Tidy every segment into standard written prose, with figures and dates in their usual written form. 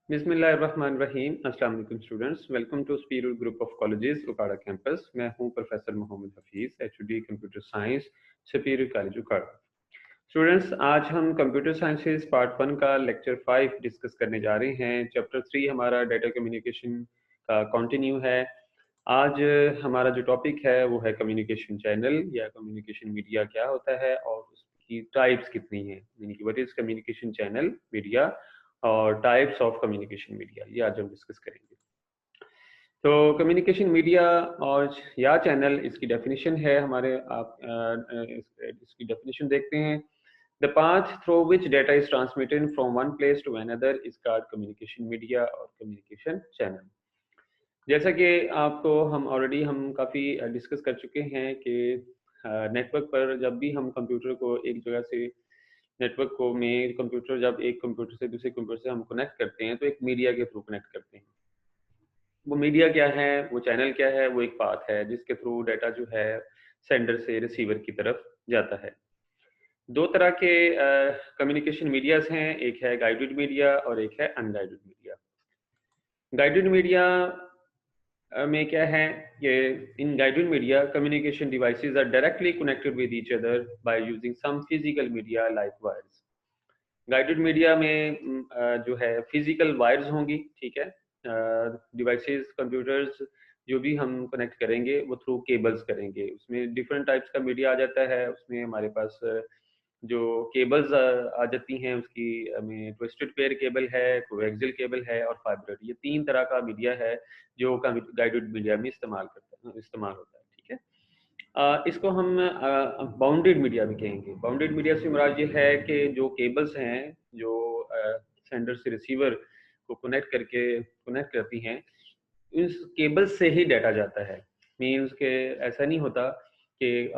बिस्मिल्लाहिर्रहमानिर्रहीम। अस्सलाम वालेकुम students, welcome to Superior Group of Colleges Okara campus. मैं हूं professor Mohammad Hafeez, HOD computer science, Superior college Okara. Students, आज हम कंप्यूटर साइंसेज पार्ट 1 का लेक्चर 5 डिस्कस करने जा रहे हैं। चैप्टर 3 हमारा डाटा कम्युनिकेशन का कंटिन्यू है। आज हमारा जो टॉपिक है वो है कम्युनिकेशन चैनल या कम्युनिकेशन मीडिया क्या होता है और उसकी टाइप्स कितनी है, यानी कि what is communication channel, media और टाइप्स ऑफ कम्युनिकेशन मीडिया, ये आज हम डिस्कस करेंगे। तो कम्युनिकेशन मीडिया और या चैनल, इसकी डेफिनेशन है हमारे आप इसकी डेफिनेशन देखते हैं। The path through which data is transmitted from one place to another is called communication media और कम्युनिकेशन चैनल। जैसा कि आपको हम काफ़ी डिस्कस कर चुके हैं कि नेटवर्क पर जब भी हम कंप्यूटर को एक जगह से नेटवर्क को में कंप्यूटर जब एक कंप्यूटर से दूसरे कंप्यूटर से हम कनेक्ट करते हैं तो एक मीडिया के थ्रू कनेक्ट करते हैं। वो मीडिया क्या है, वो चैनल क्या है, वो एक पाथ है जिसके थ्रू डाटा जो है सेंडर से रिसीवर की तरफ जाता है। दो तरह के कम्युनिकेशन मीडियाज हैं, एक है गाइडेड मीडिया और एक है अनगाइडेड मीडिया। गाइडेड मीडिया में क्या है कि in guided media communication devices are directly connected with each other by using some physical media like wires. Guided media में जो है फिजिकल वायर्स होंगी, ठीक है। डिवाइसेस, कंप्यूटर्स जो भी हम कनेक्ट करेंगे वो थ्रू केबल्स करेंगे। उसमें डिफरेंट टाइप्स का मीडिया आ जाता है। उसमें हमारे पास जो केबल्स आ जाती हैं उसकी में ट्विस्टेड पेयर केबल है, कोएक्सियल केबल है और फाइबर। ये तीन तरह का मीडिया है जो गाइडेड मीडिया में इस्तेमाल होता है, ठीक है। इसको हम बाउंडेड मीडिया भी कहेंगे। बाउंडेड मीडिया से मुराद ये है कि जो केबल्स हैं जो सेंडर से रिसीवर को कनेक्ट करती हैं, इस केबल से ही डाटा जाता है। मीन्स के ऐसा नहीं होता कि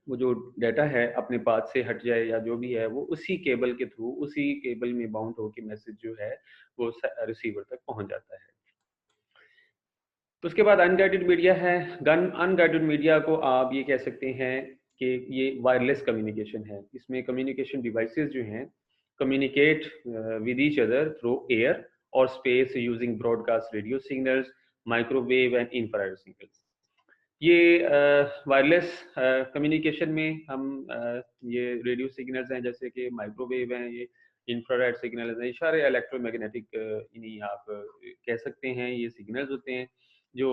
वो जो डाटा है अपने पाथ से हट जाए या जो भी है वो उसी केबल के थ्रू, उसी केबल में बाउंड होकर मैसेज जो है वो रिसीवर तक पहुंच जाता है। तो उसके बाद अनगाइडेड मीडिया है। अनगाइडेड मीडिया को आप ये कह सकते हैं कि ये वायरलेस कम्युनिकेशन है। इसमें कम्युनिकेशन डिवाइसेस जो हैं communicate with each other through air और space using broadcast radio signals, microwave and infrared signals. ये वायरलेस कम्युनिकेशन में हम ये रेडियो सिग्नल्स हैं, जैसे कि माइक्रोवेव हैं, ये इंफ्रारेड सिग्नल्स हैं, ये सारे इलेक्ट्रोमैग्नेटिक इन्हीं आप कह सकते हैं, ये सिग्नल्स होते हैं जो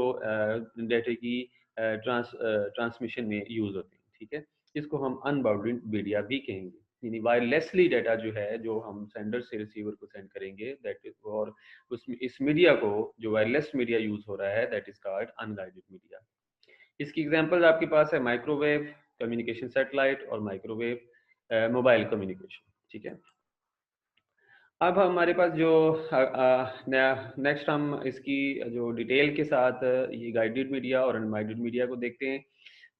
डाटा की ट्रांसमिशन में यूज होते हैं, ठीक है। इसको हम अनबाउंडेड मीडिया भी कहेंगे, यानी वायरलेसली डाटा जो है जो हम सेंडर से रिसीवर को सेंड करेंगे, दैट इज, और उसमें इस मीडिया को जो वायरलेस मीडिया यूज हो रहा है that is called unguided media. इसकी एग्जांपल आपके पास है माइक्रोवेव कम्युनिकेशन सैटेलाइट और माइक्रोवेव मोबाइल कम्युनिकेशन, ठीक है। अब हमारे पास जो नेक्स्ट हम इसकी जो डिटेल के साथ ये गाइडेड मीडिया और अनगाइडेड मीडिया को देखते हैं।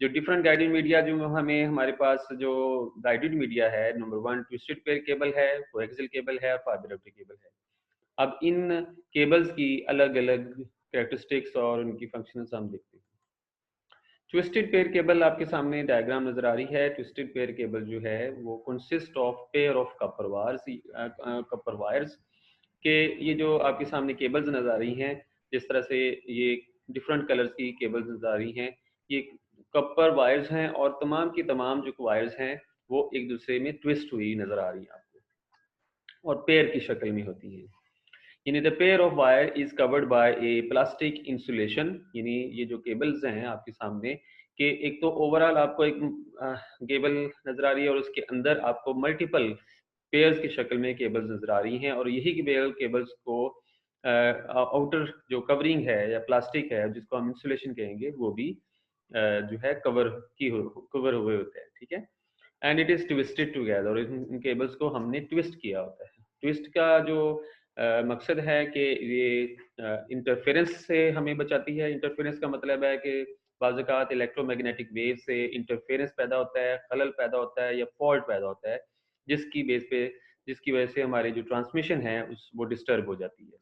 जो डिफरेंट गाइडेड मीडिया जो हमें हमारे पास जो गाइडेड मीडिया है, नंबर 1 ट्विस्टेड पेयर केबल है, कोएक्सियल केबल है और फाइबर ऑप्टिक केबल है। अब इन केबल्स की अलग अलग कैरेक्टरिस्टिक्स और उनकी फंक्शंस हम देखते हैं। ट्विस्टेड पेयर केबल आपके सामने डायग्राम नजर आ रही है। ट्विस्टेड पेयर केबल जो है वो consist of pair of copper wires के, ये जो आपके सामने केबल्स नजर आ रही हैं, जिस तरह से ये डिफरेंट कलर्स की केबल्स नजर आ रही हैं, ये कपर वायर्स हैं और तमाम की तमाम जो वायर्स हैं वो एक दूसरे में ट्विस्ट हुई नजर आ रही हैं आपको और पेयर की शक्ल में होती हैं। यानी the pair of wire is covered by a plastic insulation. यानी ये जो केबल्स हैं आपके सामने कि एक तो ओवरऑल आपको एक केबल नजर आ रही है और उसके अंदर आपको मल्टीपल पेयर्स की शक्ल में केबल्स नजर आ रही हैं, और यही केबल्स को आउटर जो कवरिंग है या प्लास्टिक है जिसको हम इंसुलेशन कहेंगे वो भी जो है कवर हुए होते हैं, ठीक है। And it is twisted together, और इन केबल्स को हमने ट्विस्ट किया होता है। ट्विस्ट का जो मकसद है कि ये इंटरफेरेंस से हमें बचाती है। इंटरफेरेंस का मतलब है कि बाज़ इलेक्ट्रोमैग्नेटिक वेव से इंटरफेरेंस पैदा होता है, खलल पैदा होता है या फॉल्ट पैदा होता है, जिसकी बेस पे जिसकी वजह से हमारी जो ट्रांसमिशन है उस वो डिस्टर्ब हो जाती है।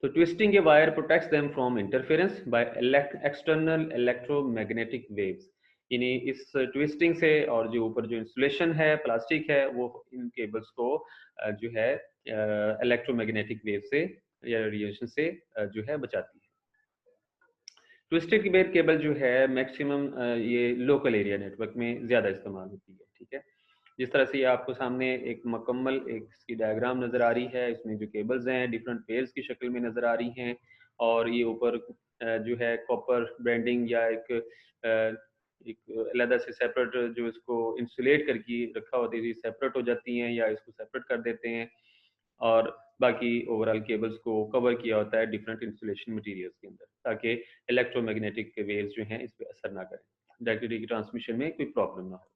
तो twisting a wire protects them from interference by external electromagnetic waves. यानी इस ट्विस्टिंग से और जो ऊपर जो इंसुलेशन है प्लास्टिक है वो इन केबल्स को जो है इलेक्ट्रोमैग्नेटिक वेव से या रेडिएशन से जो है बचाती है। ट्विस्टेड केबल जो है मैक्सिमम ये लोकल एरिया नेटवर्क में ज़्यादा इस्तेमाल होती है, ठीक है। जिस तरह से ये आपको सामने एक मुकम्मल एक इसकी डायग्राम नज़र आ रही है, इसमें जो केबल्स हैं डिफरेंट पेयर्स की शक्ल में नज़र आ रही हैं, और ये ऊपर जो है कॉपर ब्रांडिंग या एक अलग से सेपरेट जो इसको इंसुलेट करके रखा होता है, ये सेपरेट हो जाती हैं या इसको सेपरेट कर देते हैं, और बाकी ओवरऑल केबल्स को कवर किया होता है डिफरेंट इंसुलेशन मटेरियल्स के अंदर, ताकि इलेक्ट्रोमैग्नेटिक वेव्स जो हैं इस पर असर ना करें, डायरेक्टली ट्रांसमिशन में कोई प्रॉब्लम ना हो।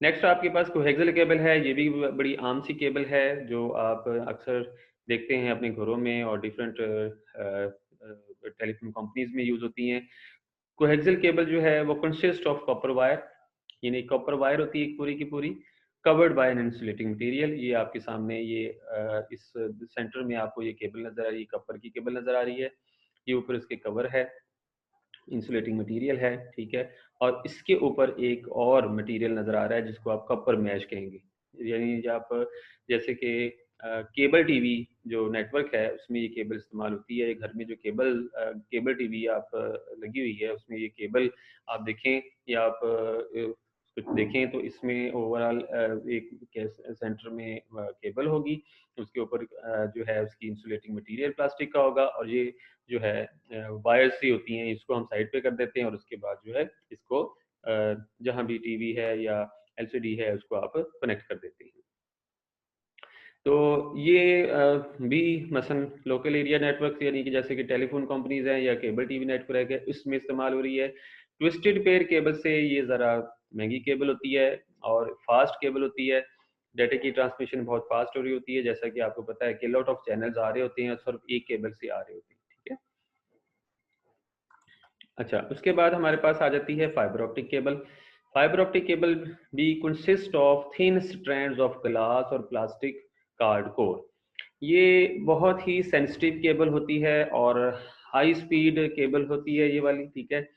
नेक्स्ट आपके पास कोएक्सियल केबल है, ये भी बड़ी आम सी केबल है जो आप अक्सर देखते हैं अपने घरों में और डिफरेंट टेलीफोन कंपनीज में यूज होती हैं। कोएक्सियल केबल जो है वो कंसिस्ट ऑफ कॉपर वायर, यानी कॉपर वायर होती है पूरी की पूरी, covered by an insulating material. ये आपके सामने ये इस सेंटर में आपको ये केबल नजर आ रही है, कॉपर की केबल नजर आ रही है, ये ऊपर इसके कवर है, इंसुलेटिंग मटेरियल है, ठीक है। और इसके ऊपर एक और मटेरियल नजर आ रहा है जिसको आप कॉपर मैश कहेंगे, यानी आप जैसे कि केबल टीवी जो नेटवर्क है उसमें ये केबल इस्तेमाल होती है। घर में जो केबल टीवी आप लगी हुई है उसमें ये केबल आप देखें या आप कुछ देखें तो इसमें ओवरऑल एक सेंटर में केबल होगी, उसके ऊपर जो है उसकी इंसुलेटिंग मटेरियल प्लास्टिक का होगा, और ये जो है वायर्स ही होती हैं, इसको हम साइड पे कर देते हैं और उसके बाद जो है इसको जहाँ भी टीवी है या एलसीडी है उसको आप कनेक्ट कर देते हैं। तो ये भी मसलन लोकल एरिया नेटवर्क यानी कि जैसे कि टेलीफोन कंपनीज हैं या केबल टीवी नेटवर्क है इसमें इस्तेमाल हो रही है। ट्विस्टेड पेयर केबल से ये ज़रा महंगी केबल होती है और फास्ट केबल होती है, डाटा की ट्रांसमिशन बहुत फास्ट हो रही होती है, जैसा कि आपको पता है कि लॉट ऑफ चैनल्स आ रहे होते हैं सिर्फ एक केबल से आ रहे होते हैं, ठीक है। अच्छा, उसके बाद हमारे पास आ जाती है fibre optic cable. Fibre optic cable भी consist of thin strands of glass और प्लास्टिक कार्ड कोर। ये बहुत ही सेंसिटिव केबल होती है और हाई स्पीड केबल होती है ये वाली, ठीक है।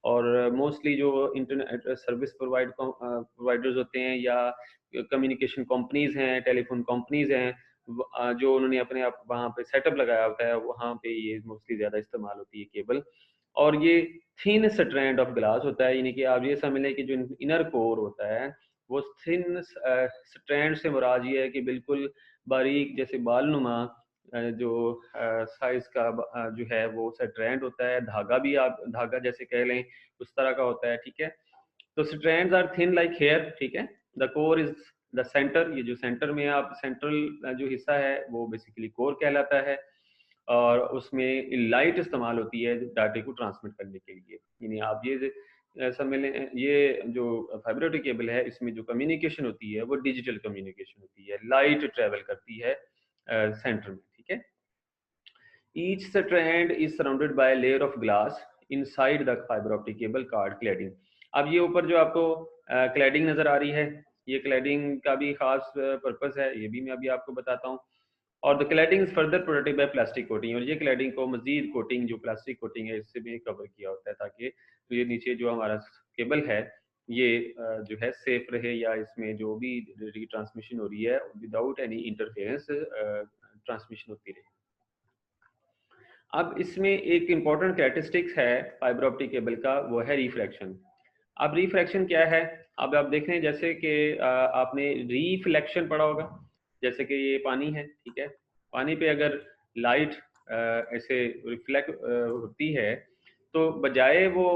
और मोस्टली जो इंटरनेट सर्विस प्रोवाइडर्स होते हैं या कम्युनिकेशन कंपनीज हैं, टेलीफोन कंपनीज हैं, जो उन्होंने अपने आप वहाँ पे सेटअप लगाया होता है वहाँ पे ये मोस्टली ज़्यादा इस्तेमाल होती है केबल। और ये थिन स्ट्रैंड ऑफ ग्लास होता है, यानी कि आप ये समझ लें कि जो इनर कोर होता है वो थिन स्ट्रैंड से मुराद ये है कि बिल्कुल बारीक जैसे बालनुमा जो साइज का जो है वो स्ट्रैंड होता है, धागा भी आप धागा जैसे कह लें उस तरह का होता है, ठीक है। तो strands are thin like hair, ठीक है। The core is the centre, ये जो सेंटर में आप सेंट्रल जो हिस्सा है वो बेसिकली कोर कहलाता है, और उसमें लाइट इस्तेमाल होती है डाटे को ट्रांसमिट करने के लिए। यानी आप ये समझ लें ये जो फाइबर ऑप्टिक केबल है इसमें जो कम्युनिकेशन होती है वो डिजिटल कम्युनिकेशन होती है, लाइट ट्रेवल करती है सेंटर में, ठीक है। Each strand is surrounded by a layer of glass inside the fiber optic cable called cladding. अब ये ऊपर जो आपको क्लैडिंग नजर आ रही है, ये क्लैडिंग का भी खास पर्पस है, ये भी मैं अभी आपको बताता हूँ। और the cladding is further protected by plastic coating, और ये क्लैडिंग को मजीद कोटिंग जो प्लास्टिक कोटिंग है इससे भी कवर किया होता है ताकि ये नीचे जो हमारा केबल है ये जो है सेफ रहे, या इसमें जो भी ट्रांसमिशन हो रही है विदाउट एनी इंटरफेरेंस ट्रांसमिशन होती रहे। अब इसमें एक इम्पॉर्टेंट कैरेक्टरिस्टिक्स है फाइबर ऑप्टिक केबल का, वो है रिफ्रैक्शन। अब रिफ्रैक्शन क्या है, अब आप देख रहे हैं जैसे कि आपने रिफ्लेक्शन पढ़ा होगा, जैसे कि ये पानी है, ठीक है। पानी पे अगर लाइट ऐसे रिफ्लेक्ट होती है तो बजाय वो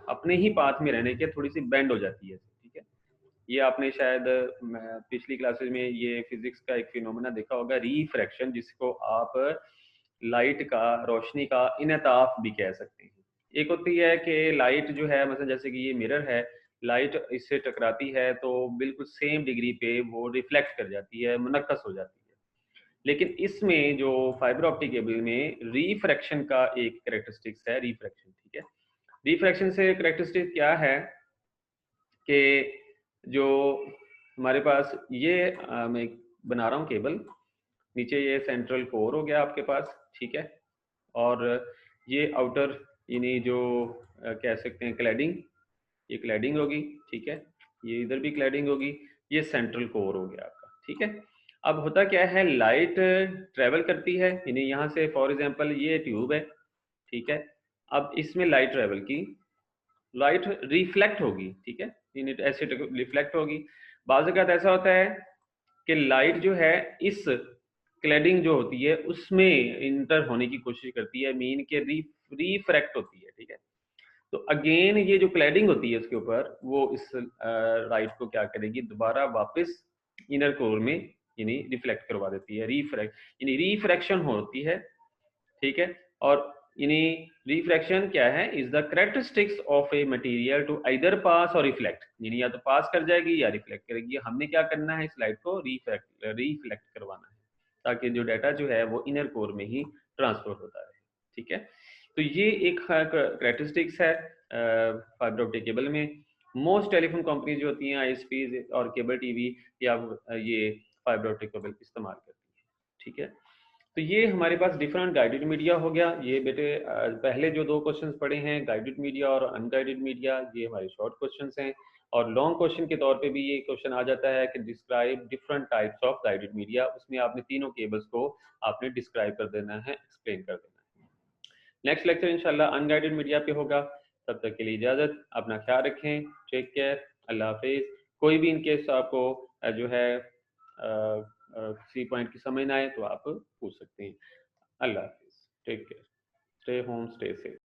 अपने ही पाथ में रहने के थोड़ी सी बेंड हो जाती है, ठीक है। ये आपने शायद पिछली क्लासेस में ये फिजिक्स का एक फिनोमेना देखा होगा, रिफ्रैक्शन, जिसको आप लाइट का रोशनी का इनताफ भी कह सकते हैं। एक होती है कि लाइट जो है मतलब जैसे कि ये मिरर है, लाइट इससे टकराती है तो बिल्कुल सेम डिग्री पे वो रिफ्लेक्ट कर जाती है, मुनक्कस हो जाती है। लेकिन इसमें जो फाइबर ऑप्टिक केबल में रिफ्रैक्शन का एक कैरेक्टरिस्टिक्स है, रिफ्रैक्शन, ठीक है। रिफ्रैक्शन से कैरेक्टरिस्टिक क्या है कि जो हमारे पास ये मैं बना रहा हूँ केबल, नीचे ये सेंट्रल कोर हो गया आपके पास, ठीक है। और ये आउटर यानी जो कह सकते हैं क्लैडिंग, ये क्लैडिंग होगी, ठीक है, ये इधर भी क्लैडिंग होगी, ये सेंट्रल कोर हो गया आपका, ठीक है। अब होता क्या है, लाइट ट्रेवल करती है, यानी यहाँ से फॉर एग्जांपल ये ट्यूब है, ठीक है, अब इसमें लाइट ट्रेवल की, लाइट रिफ्लेक्ट होगी, ठीक है, यानी ऐसे रिफ्लेक्ट होगी। बाज़ अवत ऐसा होता है कि लाइट जो है इस क्लैडिंग जो होती है उसमें इंटर होने की कोशिश करती है, मीन के रिफ्रैक्ट होती है, ठीक है। तो अगेन ये जो क्लैडिंग होती है उसके ऊपर, वो इस लाइट को क्या करेगी, दोबारा वापस इनर कोर में यानी रिफ्लेक्ट करवा देती है, रिफ्रैक्ट यानी रिफ्रैक्शन होती है, ठीक है। और यानी रिफ्रैक्शन क्या है, is the characteristics of a material to either pass और रिफ्लेक्ट, यानी या तो पास कर जाएगी या रिफ्लेक्ट करेगी। हमने क्या करना है, इस लाइट को रिफ्लेक्ट करवाना है, ताकि जो डाटा जो है वो इनर कोर में ही ट्रांसफर होता है, ठीक है। तो ये एक कैरेक्टरिस्टिक्स है फाइबर ऑप्टिक केबल में। मोस्ट टेलीफोन कंपनीज जो होती हैं, आईएसपी और केबल टीवी, या ये फाइबर ऑप्टिक केबल इस्तेमाल करती है, ठीक है। तो ये हमारे पास डिफरेंट गाइडेड मीडिया हो गया। ये बेटे पहले जो दो क्वेश्चंस पढ़े हैं, गाइडेड मीडिया और अनगाइडेड मीडिया, ये हमारे शॉर्ट क्वेश्चंस हैं। और लॉन्ग क्वेश्चन के तौर पे भी ये क्वेश्चन आ जाता है कि describe different types of guided media, उसमें आपने तीनों केबल्स को आपने डिस्क्राइब कर देना है, एक्सप्लेन कर देना है। नेक्स्ट लेक्चर इंशाल्लाह अनगाइडेड मीडिया पे होगा। तब तक के लिए इजाजत, अपना ख्याल रखें, टेक केयर, अल्लाह हाफिज। कोई भी इनकेस आपको जो है किसी पॉइंट की समझ ना आए तो आप पूछ सकते हैं। अल्लाह हाफिज, take care, stay home, stay safe.